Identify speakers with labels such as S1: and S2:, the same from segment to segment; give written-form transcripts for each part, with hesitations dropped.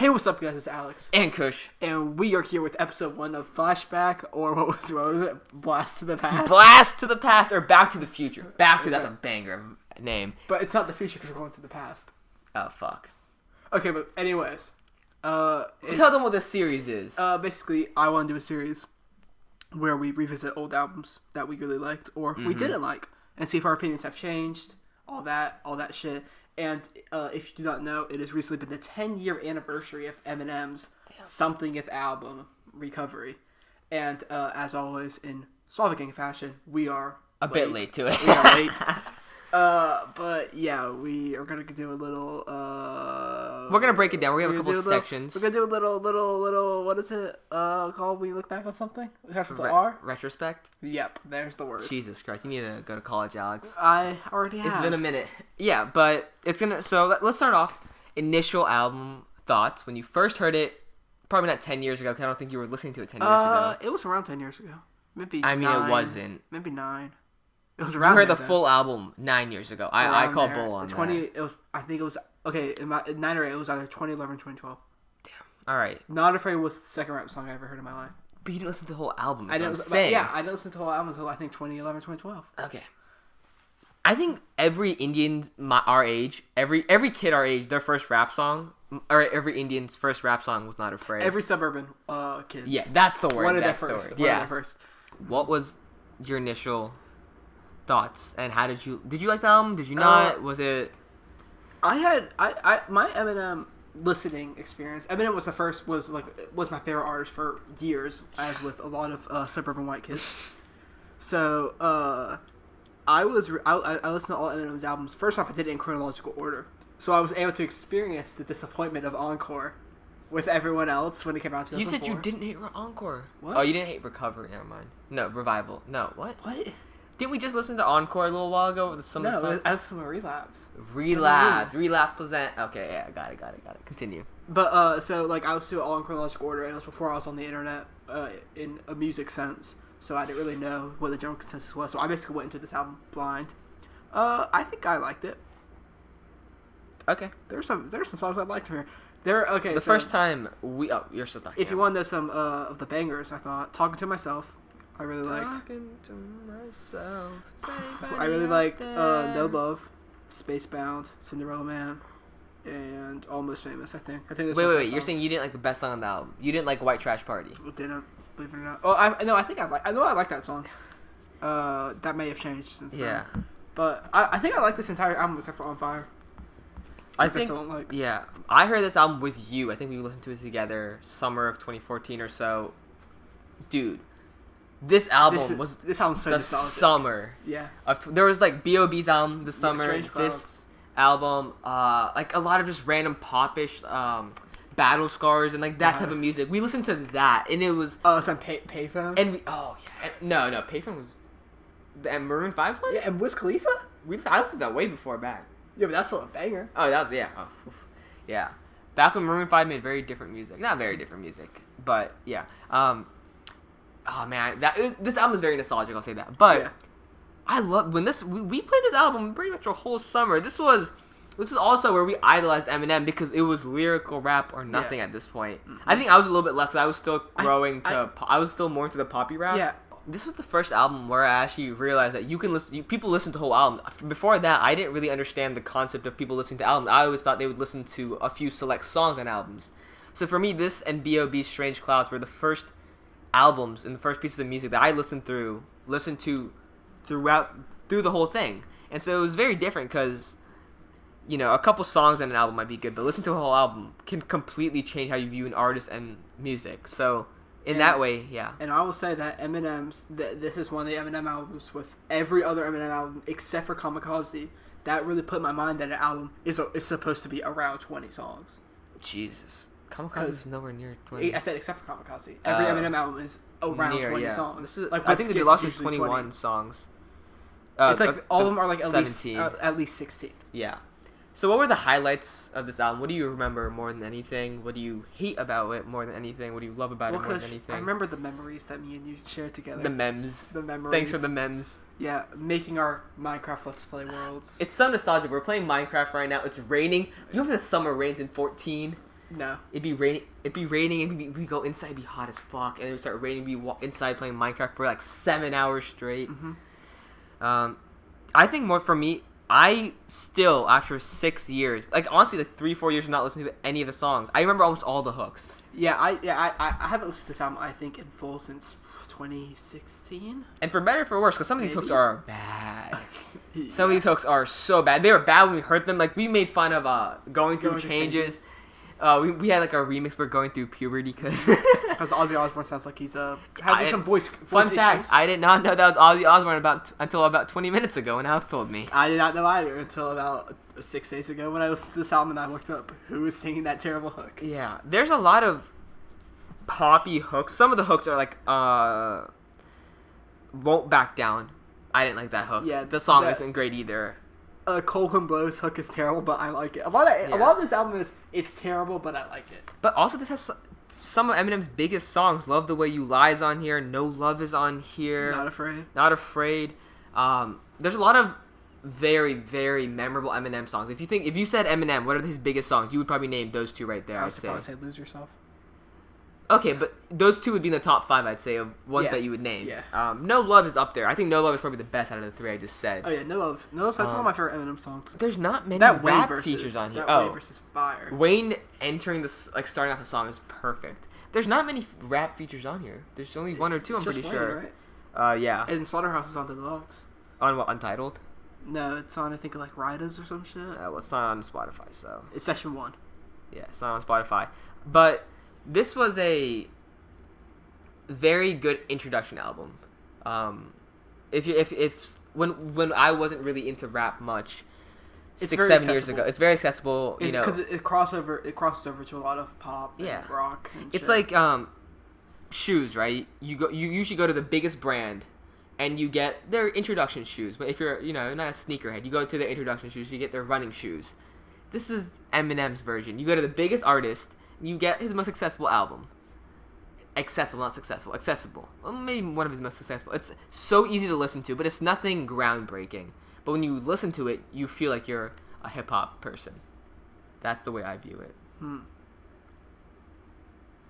S1: Hey, what's up, guys? It's Alex.
S2: And Kush.
S1: And we are here with episode 1 of Flashback, or what was it? Blast to the Past?
S2: Blast to the Past, or Back to the Future. That's a banger of name.
S1: But it's not the future because we're going to the past.
S2: Oh, fuck.
S1: Okay, but anyways.
S2: Tell them what this series is.
S1: Basically, I want to do a series where we revisit old albums that we really liked, or we didn't like, and see if our opinions have changed, all that shit. And if you do not know, it has recently been the 10-year anniversary of Eminem's Something If album, Recovery. And as always, in Slavic Gang fashion, we are
S2: a bit late to it.
S1: We are late. But yeah, we are going to do a little...
S2: we're going to break it down. We're going to have a couple sections.
S1: We're going to do a little, what is it called when you look back on something? It starts with the R?
S2: Retrospect?
S1: Yep, there's the word.
S2: Jesus Christ, you need to go to college, Alex.
S1: I already have.
S2: It's been a minute. Yeah, but it's going to... So let's start off. Initial album thoughts. When you first heard it, probably not 10 years ago, because I don't think you were listening to it 10 years ago.
S1: It was around 10 years ago. Maybe
S2: I mean,
S1: 9,
S2: it wasn't.
S1: Maybe 9. It was
S2: You
S1: around
S2: heard the
S1: then.
S2: full album 9 years ago. I call bull on
S1: 20,
S2: that.
S1: It was. I think it was okay. In 9 or 8, it was either 2011 or 2012.
S2: Damn. All right.
S1: Not Afraid was the second rap song I ever heard in my life.
S2: But you didn't listen to the whole album.
S1: I didn't. Yeah, I didn't listen to the whole album until I think 2011, 2012.
S2: Okay. I think every Indian our age, every kid our age, their first rap song, or every Indian's first rap song was Not Afraid.
S1: Every suburban kid.
S2: Yeah, that's the word.
S1: One of their
S2: That's the
S1: first.
S2: word.
S1: One of
S2: Yeah.
S1: their first.
S2: What was your initial thoughts, and how did you like the album? Did you not? Was it?
S1: I had my Eminem listening experience. Eminem was my favorite artist for years, as with a lot of suburban white kids. So I listened to all Eminem's albums. First off, I did it in chronological order, so I was able to experience the disappointment of Encore with everyone else when it came out.
S2: You said you didn't hate Encore.
S1: What?
S2: Oh, you didn't hate Recovery. Never mind. No, Revival. No, what?
S1: What?
S2: Didn't we just listen to Encore a little while ago with some of the songs?
S1: No, as from a Relapse.
S2: Relapse present. Okay, yeah, got it. Continue.
S1: But so like I listened to it all in chronological order, and it was before I was on the internet in a music sense, so I didn't really know what the general consensus was. So I basically went into this album blind. I think I liked it.
S2: Okay.
S1: There's some songs I liked from here. The
S2: first time you're still talking.
S1: If you want to know some of the bangers, I thought Talking to Myself, I really liked.
S2: Talking to myself.
S1: I really liked No Love, Spacebound, Cinderella Man, and Almost Famous. I think.
S2: Wait. You're saying you didn't like the best song on the album? You didn't like White Trash Party?
S1: Didn't, believe it or not. Oh, I know I like that song. That may have changed since then.
S2: Yeah.
S1: But I think I like this entire album except for On Fire.
S2: I heard this album with you. I think we listened to it together summer of 2014 or so. Dude, this album was
S1: so
S2: the
S1: nostalgic.
S2: summer.
S1: Yeah.
S2: There was like B.O.B.'s album this summer.
S1: Strange Clouds.
S2: This album, like a lot of just random popish Battle Scars and like that type of music. We listened to that and it was
S1: some Payphone.
S2: And no, Payphone was the Maroon 5 one?
S1: Yeah, and Wiz Khalifa?
S2: I listened to that way before back.
S1: Yeah, but that's still a banger.
S2: Oh, that was, yeah. Oh, yeah. Back when Maroon 5 made very different music. Not very different music, but yeah. Oh, man. This album is very nostalgic, I'll say that. But
S1: yeah.
S2: I love, when we played this album pretty much a whole summer. This is also where we idolized Eminem because it was lyrical rap or nothing at this point. Mm-hmm. I think I was a little bit less, I was still growing I was still more into the poppy rap.
S1: Yeah.
S2: This was the first album where I actually realized that people listen to whole albums. Before that, I didn't really understand the concept of people listening to albums. I always thought they would listen to a few select songs on albums. So for me, this and B.O.B.'s Strange Clouds were the first albums and the first pieces of music that I listened to through the whole thing. And so it was very different because, you know, a couple songs on an album might be good, but listening to a whole album can completely change how you view an artist and music. So that way, yeah. And
S1: I will say that this is one of the Eminem albums with every other Eminem album except for Kamikaze that really put in my mind that an album is supposed to be around 20 songs.
S2: Jesus. Kamikaze is nowhere near 20.
S1: I said except for Kamikaze. Every Eminem album is around 20 songs.
S2: I think the deluxe is 21 songs.
S1: It's like all of them are like at least 16.
S2: Yeah. So what were the highlights of this album? What do you remember more than anything? What do you hate about it more than anything? What do you love about it more than anything?
S1: I remember the memories that me and you shared together.
S2: The memes.
S1: The memories.
S2: Thanks for the memes.
S1: Yeah, making our Minecraft Let's Play worlds.
S2: It's so nostalgic. We're playing Minecraft right now. It's raining. You know when the summer rains in 14?
S1: No.
S2: It'd be raining, and we go inside, it'd be hot as fuck, and it would start raining, we'd be inside playing Minecraft for like 7 hours straight. I think more for me, I still, after 6 years, like honestly, like 3-4 years of not listening to any of the songs, I remember almost all the hooks.
S1: Yeah, I haven't listened to this album, I think, in full since 2016.
S2: And for better or for worse, because some of these hooks are bad. Some of these hooks are so bad. They were bad when we heard them. Like, we made fun of going through changes. We had like a remix for going through puberty because
S1: Ozzy Osbourne sounds like he's having some voice
S2: fun
S1: issues.
S2: Fact, I did not know that was Ozzy Osbourne until about 20 minutes ago when Alex told me.
S1: I did not know either until about 6 days ago when I listened to this album and I looked up who was singing that terrible hook.
S2: Yeah, there's a lot of poppy hooks. Some of the hooks are like Won't Back Down. I didn't like that hook. Yeah, the song isn't great either.
S1: Cold Wind Blows hook is terrible, but I like it. A lot of this album it's terrible, but I like it.
S2: But also, this has some of Eminem's biggest songs. Love the Way You Lie is on here. No Love is on here. Not Afraid. There's a lot of very, very memorable Eminem songs. If you said Eminem, what are his biggest songs? You would probably name those two right there.
S1: I would probably say Lose Yourself.
S2: Okay, but those two would be in the top 5, I'd say, of ones that you would name. Yeah. No Love is up there. I think No Love is probably the best out of the 3 I just said.
S1: Oh, yeah, No Love. That's one of my favorite Eminem songs.
S2: There's not many rap features on here.
S1: Wayne versus Fire.
S2: Wayne entering starting off the song is perfect. There's not many rap features on here. There's only one or two, I'm pretty sure.
S1: Right?
S2: Yeah.
S1: And Slaughterhouse is on the deluxe.
S2: On what, Untitled?
S1: No, it's on, I think, like Riders or some shit.
S2: Well, it's not on Spotify, so.
S1: It's section 1.
S2: Yeah, it's not on Spotify. But this was a very good introduction album. When I wasn't really into rap much, 6-7 years ago, it's very accessible.
S1: Because it crosses over to a lot of pop, and rock. And
S2: it's
S1: shit.
S2: like shoes, right? You usually go to the biggest brand, and you get their introduction shoes. But if you're not a sneakerhead, you go to their introduction shoes. You get their running shoes. This is Eminem's version. You go to the biggest artist, and you get his most accessible album. Accessible, not successful. Accessible. Well, maybe one of his most successful. It's so easy to listen to, but it's nothing groundbreaking. But when you listen to it, you feel like you're a hip-hop person. That's the way I view it.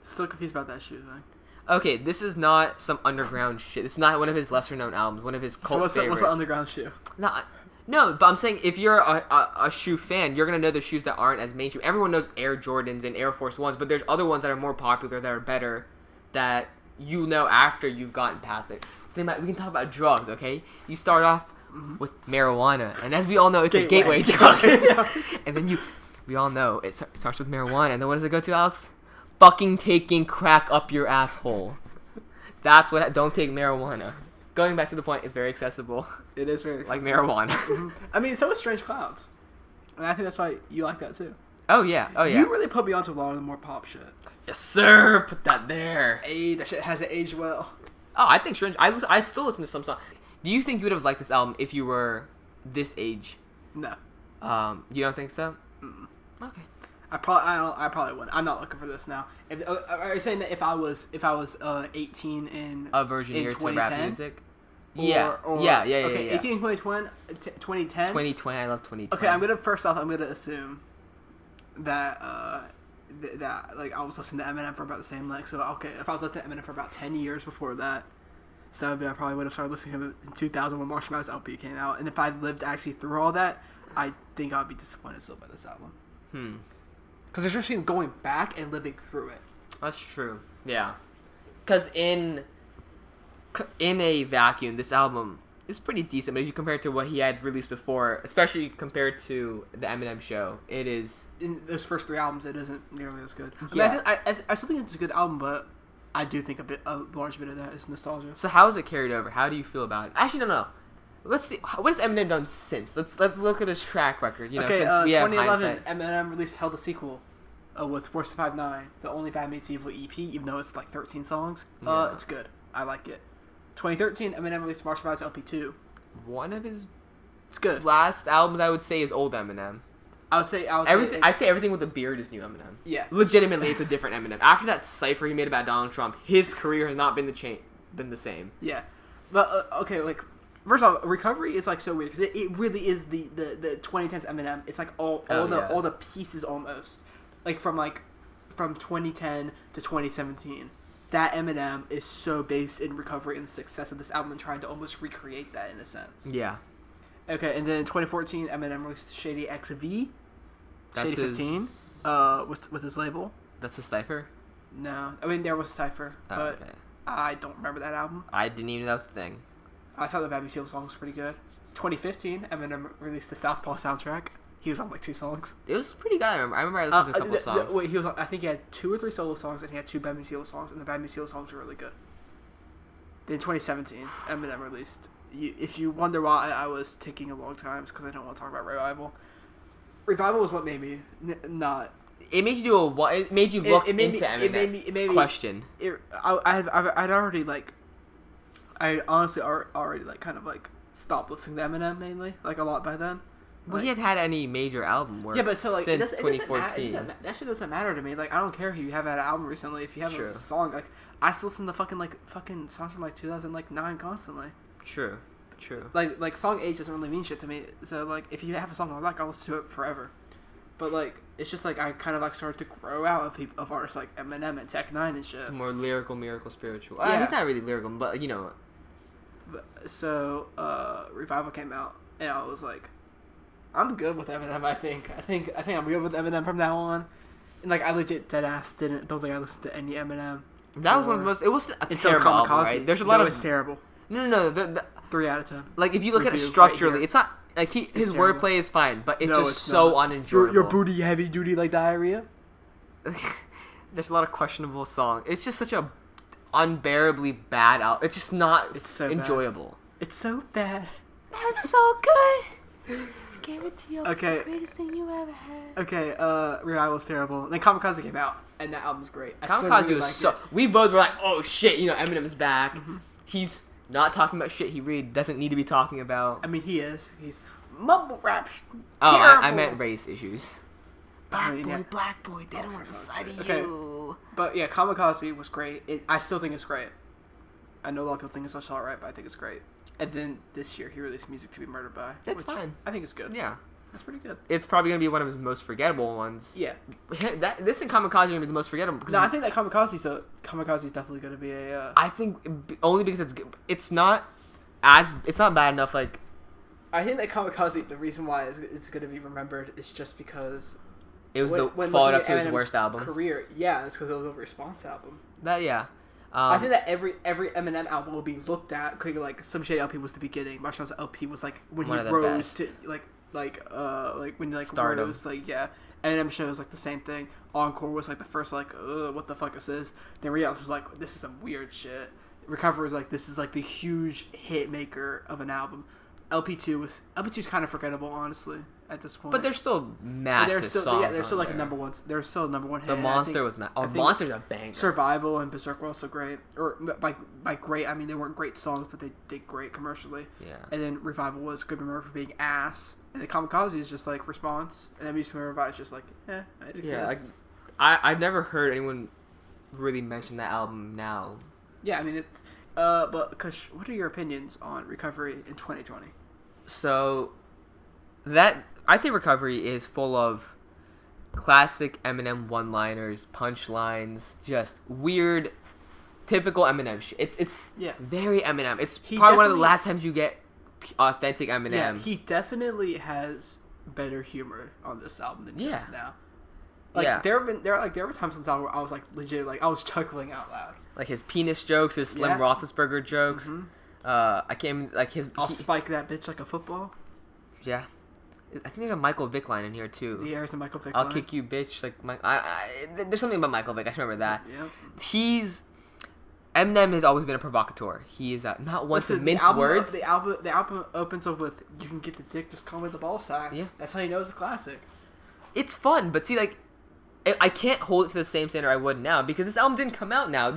S1: Still confused about that shoe thing.
S2: Okay, this is not some underground shit. This is not one of his lesser-known albums. One of his cult favorites.
S1: What's the underground shoe?
S2: No, but I'm saying if you're a shoe fan, you're going to know the shoes that aren't as mainstream. Everyone knows Air Jordans and Air Force Ones, but there's other ones that are more popular, that are better, that you know after you've gotten past it. We can talk about drugs, okay? You start off with marijuana, and as we all know, it's a gateway drug. And then we all know it starts with marijuana, and then what does it go to, Alex? Fucking taking crack up your asshole. That's what. Don't take marijuana. Going back to the point, it's very accessible.
S1: It is very accessible.
S2: Like marijuana.
S1: I mean, so is Strange Clouds, and I think that's why you like that too.
S2: Oh yeah.
S1: You really put me onto a lot of the more pop shit.
S2: Yes, sir. Put that there.
S1: Hey, that shit hasn't aged well.
S2: Oh, I think Strange. I still listen to some songs. Do you think you would have liked this album if you were this age?
S1: No.
S2: You don't think so?
S1: Mm-mm.
S2: Okay.
S1: I probably wouldn't. I'm not looking for this now. Are you saying that if I was 18 in
S2: a version year to rap music?
S1: Yeah. Okay, 18 in 2010.
S2: 2020. I love 2020.
S1: Okay, I'm gonna assume that that like I was listening to Eminem for about the same length. So okay, if I was listening to Eminem for about 10 years before that, so that would be, I probably would have started listening to him in 2000 when Marshmallow's LP came out. And if I lived actually through all that, I think I'd be disappointed still by this album. Because there's just been going back and living through it.
S2: That's true. Yeah. Because in a vacuum, this album is pretty decent. But if you compare it to what he had released before, especially compared to the Eminem show, it is...
S1: In those first 3 albums, it isn't nearly as good.
S2: Yeah.
S1: I still think it's a good album, but I do think a large bit of that is nostalgia.
S2: So how is it carried over? How do you feel about it? Actually, no. Let's see. What has Eminem done since? Let's look at his track record. Since we have
S1: 2011,
S2: hindsight.
S1: Eminem held a sequel with Worst of 5'9", the only Bad Meets Evil EP, even though it's like 13 songs. It's good. I like it. 2013, Eminem released Marshmallow's LP 2.
S2: One of his
S1: last
S2: albums, I would say, is old Eminem.
S1: I'd say
S2: everything with a beard is new Eminem.
S1: Yeah.
S2: Legitimately, it's a different Eminem. After that cipher he made about Donald Trump, his career has not been the same.
S1: Yeah. But, okay, like... First off, Recovery is like so weird because it really is the 2010s Eminem. It's like all the pieces almost, like from like from 2010 to 2017. That Eminem is so based in recovery and the success of this album and trying to almost recreate that in a sense.
S2: Yeah.
S1: Okay, and then in 2014, Eminem released Shady XV.
S2: That's
S1: Shady 15. With his label.
S2: That's a cipher?
S1: No. I mean, there was a cipher, but
S2: okay.
S1: I don't remember that album.
S2: I didn't even know that was the thing.
S1: I thought the Bad Seal song was pretty good. 2015, Eminem released the Southpaw soundtrack. He was on like 2 songs.
S2: It was pretty good. I remember I listened to a couple songs.
S1: Wait, he was on, I think he had 2 or 3 solo songs, and he had 2 Bad Seal songs, and the Bad Seal songs were really good. Then 2017, Eminem released. If you wonder why I was taking a long time, it's because I don't want to talk about Revival. Revival was what made me not.
S2: It made you do a. It made you look into Eminem.
S1: It made me
S2: question.
S1: I'd already like. I honestly already like kind of like stopped listening to Eminem mainly like a lot by then.
S2: Well,
S1: like,
S2: he had any major album work
S1: but so like
S2: since
S1: it
S2: 2014.
S1: That shit doesn't matter to me. Like I don't care if you have had an album recently. If you have a song, like I still listen to fucking songs from like 2009 constantly.
S2: True.
S1: Like song age doesn't really mean shit to me. So like if you have a song I like, I'll listen to it forever. But like it's just like I kind of like started to grow out of artists like Eminem and Tech Nine and shit.
S2: The more lyrical, miracle, spiritual.
S1: Yeah.
S2: He's not really lyrical, but you know.
S1: So Revival came out, and I was like, I'm good with Eminem. I think I'm good with Eminem from now on. And like I legit deadass don't think I listened to any Eminem.
S2: That was one of the most. It was a terrible album, right? There's a lot of.
S1: It was terrible.
S2: No. The
S1: 3 out of 10.
S2: Like if you look at it structurally,
S1: right
S2: it's not like his wordplay is fine, but it's just so
S1: not.
S2: unenjoyable.
S1: Your booty heavy duty like diarrhea.
S2: There's a lot of questionable songs. It's just such a unbearably bad album. It's just not.
S1: It's so
S2: enjoyable.
S1: Bad. It's so bad.
S2: That's so good. Gave it to you.
S1: Okay.
S2: The greatest thing you ever had.
S1: Okay. Revival's terrible. Then Kamikaze came out, and that album's great.
S2: Kamikaze really was so. It. We both were like, "Oh shit!" You know, Eminem's back. Mm-hmm. He's not talking about shit he really doesn't need to be talking about.
S1: I mean, he is. He's mumble rap.
S2: Oh, I meant race issues.
S1: Black boy, they don't want to side of you. But yeah, Kamikaze was great. I still think it's great. I know a lot of people think it's not right, but I think it's great. And then this year, he released Music to Be Murdered By.
S2: That's fine.
S1: I think it's good.
S2: Yeah.
S1: That's pretty good.
S2: It's probably going to be one of his most forgettable ones.
S1: Yeah.
S2: This and Kamikaze are going to be the most forgettable.
S1: No, I think that Kamikaze is definitely going to be a...
S2: I think only because it's not bad enough, like...
S1: I think that Kamikaze, the reason why it's going to be remembered is just because...
S2: It was when followed up to his worst album.
S1: Career, yeah, it's because it was a response album.
S2: I
S1: think that every Eminem album will be looked at. Like Some Shady LP was the beginning. Marshall's LP was like when he rose to like when he like
S2: Stardom.
S1: Rose, like yeah. Eminem show was like the same thing. Encore was like the first like what the fuck is this? Then Rios was like this is some weird shit. Recover was like this is like the huge hit maker of an album. LP2's kind of forgettable honestly at this point.
S2: But they're still massive songs.
S1: Yeah, they're still like a number one. They're still a number one hit.
S2: The Monster was Monster's a banger.
S1: Survival and Berserk were also great. Or by great, I mean they weren't great songs, but they did great commercially.
S2: Yeah.
S1: And then Revival was good remember for being ass. And then Kamikaze is just like response. And then Music to Revival is just like
S2: yeah. I've never heard anyone really mention that album now.
S1: Yeah, I mean it's. But Kush, what are your opinions on Recovery in 2020?
S2: So, I'd say Recovery is full of classic Eminem one-liners, punchlines, just weird, typical Eminem shit. It's very Eminem. It's probably one of the last times you get authentic Eminem.
S1: Yeah, he definitely has better humor on this album than he does now. Like there were times in the song where I was like legit like I was chuckling out loud.
S2: Like his penis jokes, his Slim Roethlisberger jokes. Mm-hmm. I can't like his.
S1: I'll spike that bitch like a football.
S2: Yeah, I think there's a Michael Vick line in here too.
S1: Yeah, there's a Michael Vick.
S2: I'll kick you, bitch. Like there's something about Michael Vick. I just remember that.
S1: Yep.
S2: Eminem has always been a provocateur. He is not one to mince words.
S1: The album opens up with "You can get the dick, just call me the ball sack."
S2: Yeah,
S1: that's how you know it's a classic.
S2: It's fun, but see, like, I can't hold it to the same standard I would now because this album didn't come out now.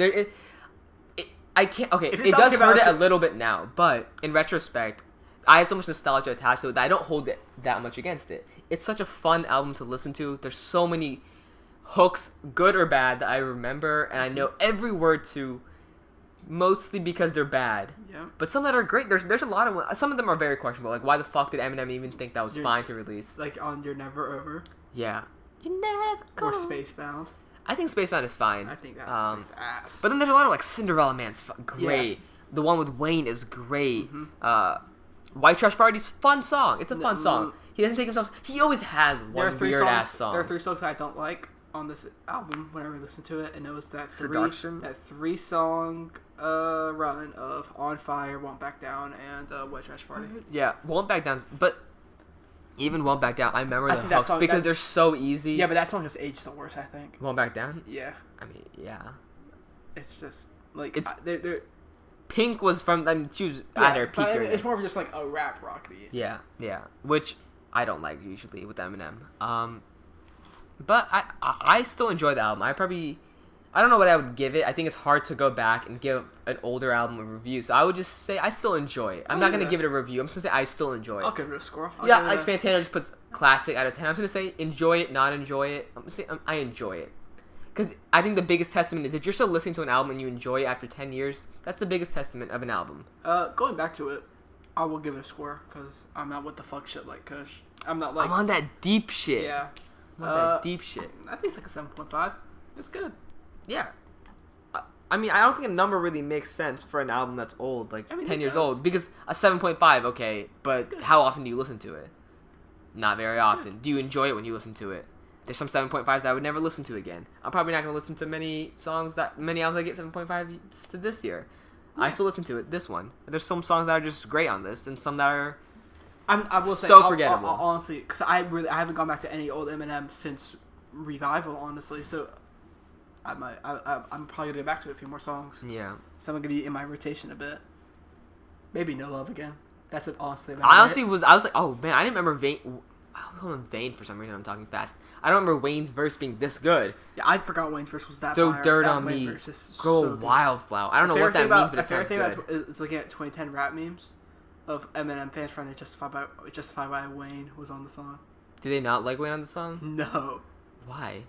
S2: I can't. Okay, it does hurt it a little bit now, but in retrospect, I have so much nostalgia attached to it that I don't hold it that much against it. It's such a fun album to listen to. There's so many hooks, good or bad, that I remember, and I know every word to, mostly because they're bad. Yeah. But some that are great. There's a lot of some of them are very questionable. Like, why the fuck did Eminem even think that was fine to release?
S1: Like on You're Never Over.
S2: Yeah. You never go.
S1: Or Spacebound.
S2: I think Spaceman is fine.
S1: I think that is ass.
S2: But then there's a lot of like Cinderella Man's great. Yeah. The one with Wayne is great. White Trash Party's fun song. It's a fun song. He doesn't take himself. He always has one weird ass song.
S1: There are 3 songs I don't like on this album whenever I listen to it, and it was that
S2: Seduction.
S1: That 3-song run of On Fire, Won't Back Down, and White Trash Party.
S2: Yeah, Won't Back Down. But even Won't Back Down, I remember the hooks because they're so easy.
S1: Yeah, but that song has aged the worst, I think.
S2: Won't Back Down?
S1: Yeah.
S2: I mean, yeah.
S1: It's just like
S2: they're Pink was from. I mean, she was at her peak.
S1: It's more of just like a rap rock beat.
S2: Yeah, which I don't like usually with Eminem. But I still enjoy the album. I don't know what I would give it. I think it's hard to go back and give an older album a review. So I would just say I still enjoy it. I'm not gonna give it a review. I'm just gonna say I still enjoy it.
S1: I'll give it a score.
S2: Like Fantano just puts classic out of 10. I'm gonna say enjoy it, not enjoy it. I'm gonna say I enjoy it. Because I think the biggest testament is if you're still listening to an album and you enjoy it after 10 years, that's the biggest testament of an album.
S1: Going back to it, I will give it a score because I'm not what the fuck shit like Kush. I'm not like...
S2: I'm on that deep shit.
S1: Yeah.
S2: I'm on that deep shit.
S1: I think it's like a 7.5. It's good.
S2: Yeah. I mean, I don't think a number really makes sense for an album that's old, like 10 years old. Because a 7.5, okay, but how often do you listen to it? Not very often. Do you enjoy it when you listen to it? There's some 7.5s that I would never listen to again. I'm probably not going to listen to many albums I get 7.5 to this year. Yeah. I still listen to it, this one. There's some songs that are just great on this, and some that are
S1: I will say,
S2: forgettable.
S1: Honestly, because I haven't gone back to any old Eminem since Revival, honestly, so I'm probably going to go back to a few more songs.
S2: Yeah.
S1: So I'm going to be in my rotation a bit. Maybe No Love Again. That's it, honestly.
S2: I was like, oh man, I didn't remember Vane. I was calling him Vane for some reason. I'm talking fast. I don't remember Wayne's verse being this good.
S1: Yeah, I forgot Wayne's verse was that.
S2: Throw
S1: fire.
S2: dirt
S1: that
S2: on
S1: Wayne
S2: me.
S1: Verse is
S2: Grow
S1: so
S2: wildflower. I don't know what that means, but it sounds good.
S1: It's looking at 2010 rap memes of Eminem fans trying to justify why Wayne was on the song.
S2: Do they not like Wayne on the song?
S1: No.
S2: Why?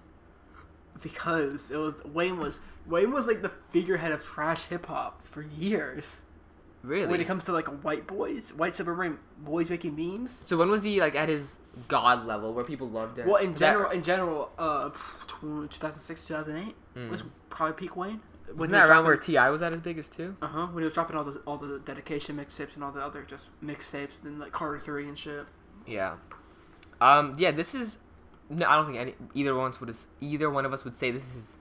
S1: Because Wayne was like the figurehead of trash hip hop for years.
S2: Really?
S1: When it comes to like white suburban boys making memes.
S2: So when was he like at his god level where people loved him?
S1: Well, in general, 2006, 2008 was probably peak Wayne.
S2: Wasn't that around where T.I. was at his biggest too?
S1: When he was dropping all the dedication mixtapes and all the other just mixtapes, then like Carter 3 and shit.
S2: Yeah. Yeah. This is. No, I don't think either one of us would say this is his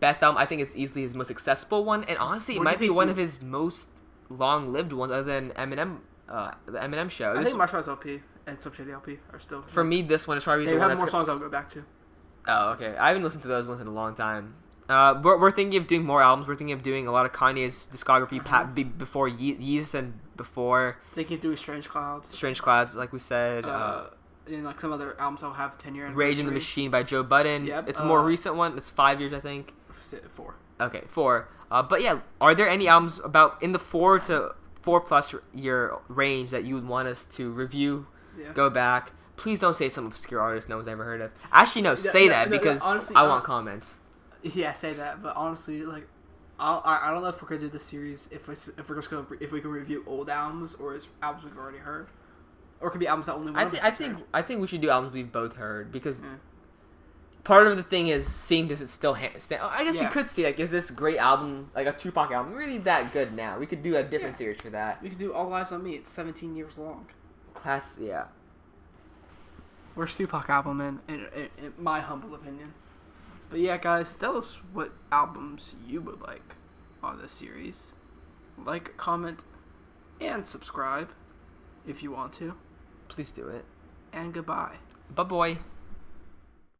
S2: best album. I think it's easily his most accessible one, and honestly, it might be one of his most long-lived ones, other than Eminem, the Eminem show.
S1: I think Marshall's LP and Some Shady LP are still.
S2: For me, this one is probably.
S1: They have more songs I'll go back to.
S2: Oh, okay. I haven't listened to those ones in a long time. We're thinking of doing more albums. We're thinking of doing a lot of Kanye's discography before Yeezus and before.
S1: Thinking of doing Strange Clouds,
S2: like we said.
S1: And like some other albums I'll have 10-year anniversary.
S2: Rage in the Machine by Joe Budden. Yep. It's a more recent one. It's 5 years, I think.
S1: 4.
S2: Okay, 4. But yeah, are there any albums about in the 4 to 4+ year range that you would want us to review? Yeah. Go back. Please don't say some obscure artist no one's ever heard of. Actually, no, say that because honestly, I want comments.
S1: Yeah, say that. But honestly, like, I don't know if we're gonna do this series if we can review old albums or albums we've already heard. Or it could be albums that only one of us has heard.
S2: I think we should do albums we've both heard because part of the thing is seeing does it still I guess we could see like is this great album like a Tupac album really that good now? We could do a different series for that.
S1: We could do All Eyes on Me. It's 17 years long. Worst Tupac album in my humble opinion. But yeah, guys, tell us what albums you would like on this series. Like, comment, and subscribe if you want to.
S2: Please do it.
S1: And goodbye.
S2: Bye-bye.